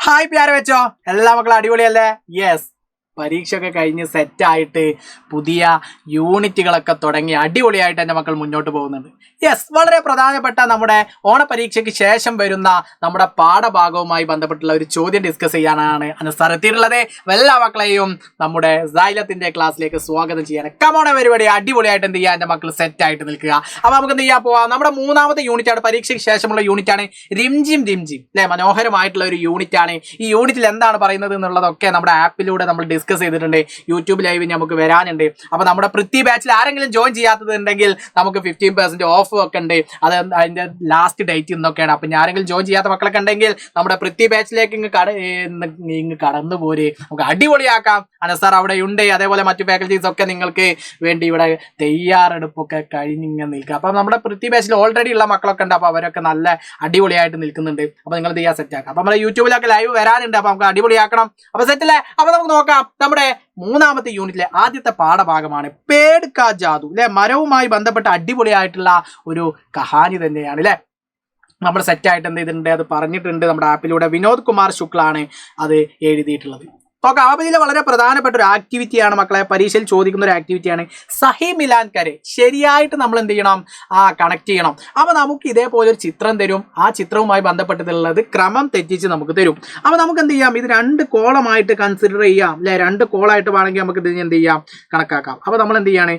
Hi പ്യാരെ വെച്ചോ എല്ലാ മക്കളും അടിപൊളിയല്ലേ? യെസ്, പരീക്ഷയൊക്കെ കഴിഞ്ഞ് സെറ്റായിട്ട് പുതിയ യൂണിറ്റുകളൊക്കെ തുടങ്ങി അടിപൊളിയായിട്ട് എൻ്റെ മക്കൾ മുന്നോട്ട് പോകുന്നുണ്ട്. യെസ്, വളരെ പ്രധാനപ്പെട്ട നമ്മുടെ ഓണപരീക്ഷയ്ക്ക് ശേഷം വരുന്ന നമ്മുടെ പാഠഭാഗവുമായി ബന്ധപ്പെട്ടുള്ള ഒരു ചോദ്യം ഡിസ്കസ് ചെയ്യാനാണ് അനുസരത്തിലുള്ളത്. എല്ലാ മക്കളെയും നമ്മുടെ സൈലത്തിന്റെ ക്ലാസ്സിലേക്ക് സ്വാഗതം ചെയ്യാൻ കമോണ പരിപാടി അടിപൊളിയായിട്ട് എന്ത് ചെയ്യുക, എൻ്റെ മക്കൾ സെറ്റായിട്ട് നിൽക്കുക. അപ്പോൾ നമുക്ക് എന്ത് ചെയ്യാൻ പോവാം? നമ്മുടെ മൂന്നാമത്തെ യൂണിറ്റാണ്, പരീക്ഷയ്ക്ക് ശേഷമുള്ള യൂണിറ്റാണ് റിംജിം റിംജിം അല്ലെ. മനോഹരമായിട്ടുള്ള ഒരു യൂണിറ്റാണ്. ഈ യൂണിറ്റിൽ എന്താണ് പറയുന്നത് എന്നുള്ളതൊക്കെ നമ്മുടെ ആപ്പിലൂടെ നമ്മൾ ഡിസ്കസ് ചെയ്തിട്ടുണ്ട്. യൂട്യൂബ് ലൈവ് നമുക്ക് വരാനുണ്ട്. അപ്പോൾ നമ്മുടെ പൃഥ്വി ബാച്ചിൽ ആരെങ്കിലും ജോയിൻ ചെയ്യാത്തതുണ്ടെങ്കിൽ നമുക്ക് 15% ഓഫ് ഒക്കെ ഉണ്ട്. അത് അതിന്റെ ലാസ്റ്റ് ഡേറ്റ് ഇന്നൊക്കെയാണ്. അപ്പം ആരെങ്കിലും ജോയിൻ ചെയ്യാത്ത മക്കളൊക്കെ ഉണ്ടെങ്കിൽ നമ്മുടെ പൃഥ്വി ബാച്ചിലേക്ക് ഇങ്ങ് കടന്നു പോര്, നമുക്ക് അടിപൊളിയാക്കാം. അനസാർ അവിടെ ഉണ്ട്. അതേപോലെ മറ്റു ഫാക്കൽറ്റീസ് ഒക്കെ നിങ്ങൾക്ക് വേണ്ടി ഇവിടെ തയ്യാറെടുപ്പൊക്കെ കഴിഞ്ഞിങ്ങനെ നിൽക്കുക. അപ്പം നമ്മുടെ പൃഥ്വി ബാച്ചിൽ ഓൾറെഡി ഉള്ള മക്കളൊക്കെ ഉണ്ട്. അപ്പോൾ അവരൊക്കെ നല്ല അടിപൊളിയായിട്ട് നിൽക്കുന്നുണ്ട്. അപ്പോൾ നിങ്ങൾ ചെയ്യാൻ സെറ്റാക്കാം. അപ്പം നമ്മുടെ യൂട്യൂബിലൊക്കെ ലൈവ് വരാനുണ്ട്. അപ്പോൾ നമുക്ക് അടിപൊളിയാക്കണം. അപ്പോൾ സെറ്റല്ലേ? അപ്പോൾ നമുക്ക് നോക്കാം. നമ്മുടെ മൂന്നാമത്തെ യൂണിറ്റിലെ ആദ്യത്തെ പാഠഭാഗമാണ് പേട് കാ ജാദു അല്ലെ. മരവുമായി ബന്ധപ്പെട്ട അടിപൊളിയായിട്ടുള്ള ഒരു കഹാനി തന്നെയാണ് അല്ലെ. നമ്മൾ സെറ്റായിട്ട് എന്ത് ചെയ്തിട്ടുണ്ട്, അത് പറഞ്ഞിട്ടുണ്ട്. നമ്മുടെ ആപ്പിലൂടെ വിനോദ് കുമാർ ശുക്ലാണ് അത് എഴുതിയിട്ടുള്ളത്. നോക്കാം. അപ്പോൾ ഇതിൽ വളരെ പ്രധാനപ്പെട്ട ഒരു ആക്ടിവിറ്റിയാണ് മക്കളെ, പരീക്ഷയിൽ ചോദിക്കുന്ന ഒരു ആക്ടിവിറ്റിയാണ് സഹി മിലാൻ കരെ. ശരിയായിട്ട് നമ്മൾ എന്ത് ചെയ്യണം, കണക്ട് ചെയ്യണം. അപ്പോൾ നമുക്ക് ഇതേപോലെ ഒരു ചിത്രം തരും. ആ ചിത്രവുമായി ബന്ധപ്പെട്ടിട്ടുള്ളത് ക്രമം തെറ്റിച്ച് നമുക്ക് തരും. അപ്പോൾ നമുക്ക് എന്ത് ചെയ്യാം, ഇത് രണ്ട് കോളമായിട്ട് കൺസിഡർ ചെയ്യാം അല്ലെ. രണ്ട് കോളായിട്ട് വേണമെങ്കിൽ നമുക്ക് ഇത് എന്ത് ചെയ്യാം, കണക്കാക്കാം. അപ്പോൾ നമ്മൾ എന്ത് ചെയ്യാണ്,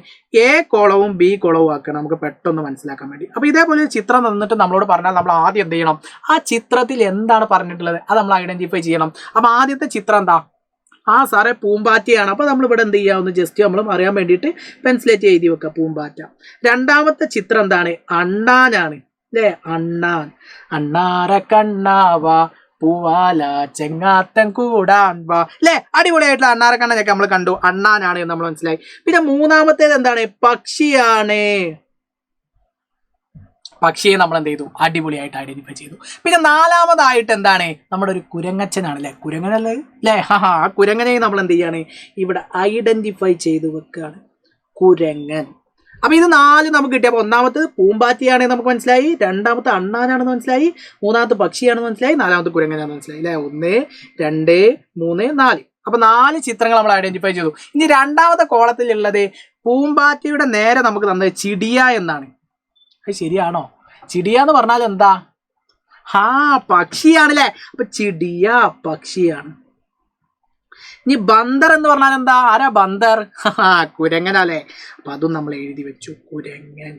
എ കോളവും ബി കോളവും ആക്കണം, നമുക്ക് പെട്ടെന്ന് മനസ്സിലാക്കാൻ വേണ്ടി. അപ്പോൾ ഇതേപോലെ ഒരു ചിത്രം തന്നിട്ട് നമ്മളോട് പറഞ്ഞാൽ നമ്മൾ ആദ്യം എന്ത് ചെയ്യണം, ആ ചിത്രത്തിൽ എന്താണ് പറഞ്ഞിട്ടുള്ളത് അത് നമ്മൾ ഐഡന്റിഫൈ ചെയ്യണം. അപ്പോൾ ആദ്യത്തെ ചിത്രം എന്താ, സാറേ പൂമ്പാറ്റയാണ്. അപ്പോൾ നമ്മൾ ഇവിടെ എന്ത് ചെയ്യാവുന്ന ജസ്റ്റ് നമ്മൾ അറിയാൻ വേണ്ടിയിട്ട് പെൻസിലേറ്റ് എഴുതി വെക്കുക, പൂമ്പാറ്റ. രണ്ടാമത്തെ ചിത്രം എന്താണ്, അണ്ണാനാണ് അല്ലേ. അണ്ണാൻ, അണ്ണാര കണ്ണാവാ പൂവാല ചെങ്ങാത്തൻ കൂടാൻ വാ അല്ലേ. അടിപൊളിയായിട്ടുള്ള അണ്ണാര കണ്ണനൊക്കെ നമ്മൾ കണ്ടു. അണ്ണാനാണ് എന്ന് നമ്മൾ മനസ്സിലായി. പിന്നെ മൂന്നാമത്തേത് എന്താണ്, പക്ഷിയാണ്. പക്ഷിയെ നമ്മൾ എന്ത് ചെയ്തു, അടിപൊളിയായിട്ട് ഐഡന്റിഫൈ ചെയ്തു. പിന്നെ നാലാമതായിട്ട് എന്താണ്, നമ്മുടെ ഒരു കുരങ്ങച്ചനാണ് അല്ലെ. കുരങ്ങനല്ലേ അല്ലേ. ആ കുരങ്ങനെ നമ്മൾ എന്ത് ചെയ്യാണ്, ഇവിടെ ഐഡന്റിഫൈ ചെയ്ത് വെക്കുകയാണ്, കുരങ്ങൻ. അപ്പൊ ഇത് നാല് നമുക്ക് കിട്ടി. അപ്പൊ ഒന്നാമത്തെ പൂമ്പാറ്റയാണെന്ന് നമുക്ക് മനസ്സിലായി, രണ്ടാമത്തെ അണ്ണാനാണെന്ന് മനസ്സിലായി, മൂന്നാമത്തെ പക്ഷിയാണെന്ന് മനസ്സിലായി, നാലാമത്തെ കുരങ്ങനാണെന്ന് മനസ്സിലായി അല്ലെ. 1 2 3 4. അപ്പൊ 4 ചിത്രങ്ങൾ നമ്മൾ ഐഡന്റിഫൈ ചെയ്തു. ഇനി രണ്ടാമത്തെ കോളത്തിലുള്ളത് പൂമ്പാറ്റയുടെ നേരെ നമുക്ക് തന്നത് ചിടിയ എന്നാണ്. അത് ശരിയാണോ? ചിടിയ എന്ന് പറഞ്ഞാൽ എന്താ, പക്ഷിയാണല്ലേ. അപ്പൊ ചിടിയ പക്ഷിയാണ്. ഇനി ബന്ദർ എന്ന് പറഞ്ഞാൽ എന്താ, ആരാ ബന്ദർ? കുരങ്ങനല്ലേ. അപ്പൊ അതും നമ്മൾ എഴുതി വെച്ചു, കുരങ്ങൻ.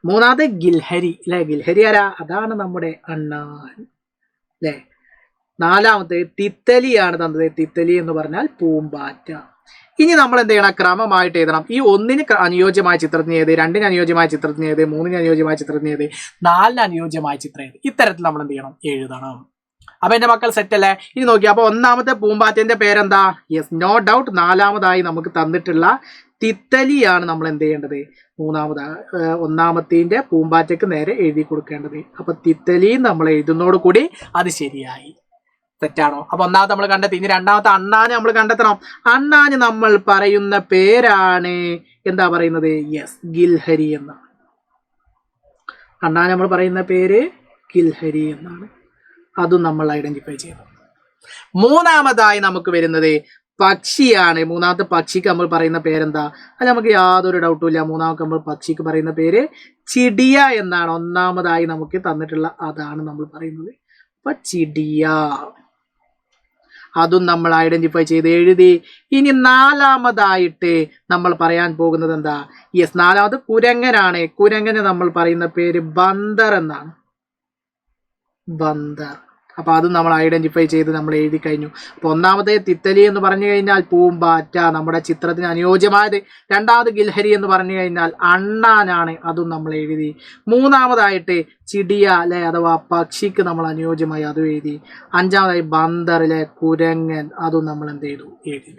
മൂന്നാമത്തെ ഗിൽഹരി അല്ലെ. ഗിൽഹരി ആരാ, അതാണ് നമ്മുടെ അണ്ണാൻ അല്ലെ. നാലാമത്തെ തിത്തലിയാണ് തന്നത്. തിത്തലി എന്ന് പറഞ്ഞാൽ പൂമ്പാറ്റ. ഇനി നമ്മൾ എന്ത് ചെയ്യണം, ക്രമമായിട്ട് എഴുതണം. ഈ 1 അനുയോജ്യമായ ചിത്രത്തിന് ഏത്, 2 അനുയോജ്യമായ ചിത്രത്തിന് ഏത്, 3 അനുയോജ്യമായ ചിത്രത്തിന് ഏത്, 4 അനുയോജ്യമായ ചിത്രം ഏത്, ഇത്തരത്തിൽ നമ്മൾ എന്ത് ചെയ്യണം, എഴുതണം. അപ്പൊ എന്റെ മക്കൾ സെറ്റ് അല്ലേ? ഇനി നോക്കി. അപ്പൊ ഒന്നാമത്തെ പൂമ്പാറ്റന്റെ പേരെന്താ, യെസ് നോ ഡൗട്ട്. നാലാമതായി നമുക്ക് തന്നിട്ടുള്ള തിത്തലിയാണ് നമ്മൾ എന്ത് ചെയ്യേണ്ടത്, ഒന്നാമത്തെ പൂമ്പാറ്റയ്ക്ക് നേരെ എഴുതി കൊടുക്കേണ്ടത്. അപ്പൊ തിത്തലി നമ്മൾ എഴുതുന്നതോട് കൂടി അത് ശരിയായി. തെറ്റാണോ? അപ്പൊ ഒന്നാമത്തെ നമ്മൾ കണ്ടെത്തി. ഇനി രണ്ടാമത്തെ അണ്ണാനെ നമ്മൾ കണ്ടെത്തണം. അണ്ണാന് നമ്മൾ പറയുന്ന പേരാണ് എന്താ പറയുന്നത്, യെസ് ഗിൽഹരി എന്നാണ്. അണ്ണാൻ നമ്മൾ പറയുന്ന പേര് ഗിൽഹരി എന്നാണ്. അതും നമ്മൾ ഐഡന്റിഫൈ ചെയ്തു. മൂന്നാമതായി നമുക്ക് വരുന്നത് പക്ഷിയാണ്. മൂന്നാമത്തെ പക്ഷിക്ക് നമ്മൾ പറയുന്ന പേരെന്താ, അത് നമുക്ക് യാതൊരു ഡൗട്ടും ഇല്ല. മൂന്നാമത്തെ നമ്മൾ പക്ഷിക്ക് പറയുന്ന പേര് ചിടിയ എന്നാണ്. ഒന്നാമതായി നമുക്ക് തന്നിട്ടുള്ള അതാണ് നമ്മൾ പറയുന്നത്. അപ്പൊ ചിടിയ, അതും നമ്മൾ ഐഡന്റിഫൈ ചെയ്ത് എഴുതി. ഇനി നാലാമതായിട്ട് നമ്മൾ പറയാൻ പോകുന്നത് എന്താ, യെസ് നാലാമത് കുരങ്ങനാണ്. കുരങ്ങന് നമ്മൾ പറയുന്ന പേര് ബന്ദർ എന്നാണ്, ബന്ദർ. അപ്പൊ അതും നമ്മൾ ഐഡന്റിഫൈ ചെയ്ത് നമ്മൾ എഴുതി കഴിഞ്ഞു. അപ്പൊ ഒന്നാമത്തെ തിത്തലി എന്ന് പറഞ്ഞു കഴിഞ്ഞാൽ പൂമ്പാറ്റ, നമ്മുടെ ചിത്രത്തിന് അനുയോജ്യമായത്. രണ്ടാമത് ഗിൽഹരി എന്ന് പറഞ്ഞു കഴിഞ്ഞാൽ അണ്ണാനാണ്, അതും നമ്മൾ എഴുതി. മൂന്നാമതായിട്ട് ചിടിയ അല്ലെ, അഥവാ പക്ഷിക്ക് നമ്മൾ അനുയോജ്യമായി അതും എഴുതി. അഞ്ചാമതായി ബന്ദറിലെ കുരങ്ങൻ, അതും നമ്മൾ എന്ത് ചെയ്തു, എഴുതി.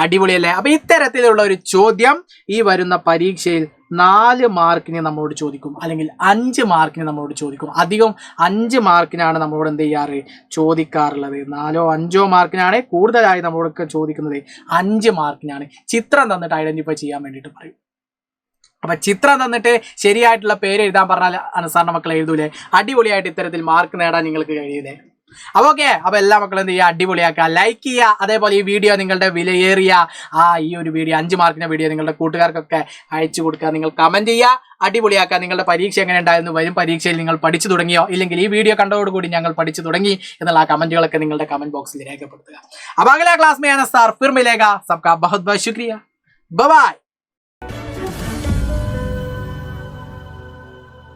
അടിപൊളിയല്ലേ? അപ്പൊ ഇത്തരത്തിലുള്ള ഒരു ചോദ്യം ഈ വരുന്ന പരീക്ഷയിൽ 4 മാർക്കിന് നമ്മളോട് ചോദിക്കും, അല്ലെങ്കിൽ 5 മാർക്കിന് നമ്മളോട് ചോദിക്കും. അധികം 5 മാർക്കിനാണ് നമ്മളോട് എന്ത് ചെയ്യാറ്, ചോദിക്കാറുള്ളത്. 4 5 മാർക്കിനാണ് കൂടുതലായി നമ്മളോടൊക്കെ ചോദിക്കുന്നത്. 5 മാർക്കിനാണ്. ചിത്രം തന്നിട്ട് ഐഡന്റിഫൈ ചെയ്യാൻ വേണ്ടിയിട്ട് പറയും. അപ്പൊ ചിത്രം തന്നിട്ട് ശരിയായിട്ടുള്ള പേര് എഴുതാൻ പറഞ്ഞാൽ അനുസാറിന്റെ മക്കൾ എഴുതൂലേ? അടിപൊളിയായിട്ട് ഇത്തരത്തിൽ മാർക്ക് നേടാൻ നിങ്ങൾക്ക് കഴിയൂലേ? അപ്പോൾ ഓക്കെ, അപ്പോൾ എല്ലാ മക്കളും എന്ത് ചെയ്യുക, അടിപൊളിയാക്കുക, ലൈക്ക് ചെയ്യുക. അതേപോലെ ഈ വീഡിയോ നിങ്ങളുടെ വിലയേറിയ ഈ ഒരു വീഡിയോ 5 മാർക്കിന്റെ വീഡിയോ നിങ്ങളുടെ കൂട്ടുകാർക്കൊക്കെ അയച്ചു കൊടുക്കുക. നിങ്ങൾ കമന്റ് ചെയ്യുക, അടിപൊളിയാക്കുക. നിങ്ങളുടെ പരീക്ഷ എങ്ങനെ ഉണ്ടായിരുന്നു, വരും പരീക്ഷയിൽ നിങ്ങൾ പഠിച്ചു തുടങ്ങിയോ, ഇല്ലെങ്കിൽ ഈ വീഡിയോ കണ്ടതോടുകൂടി ഞങ്ങൾ പഠിച്ചു തുടങ്ങി എന്നുള്ള ആ കമന്റുകളൊക്കെ നിങ്ങളുടെ കമന്റ് ബോക്സിൽ രേഖപ്പെടുത്തുക. അപ്പോൾ അഗല ക്ലാസ് में आना सर फिर मिलेगा. सबका बहुत बहुत शुक्रिया. Bye bye.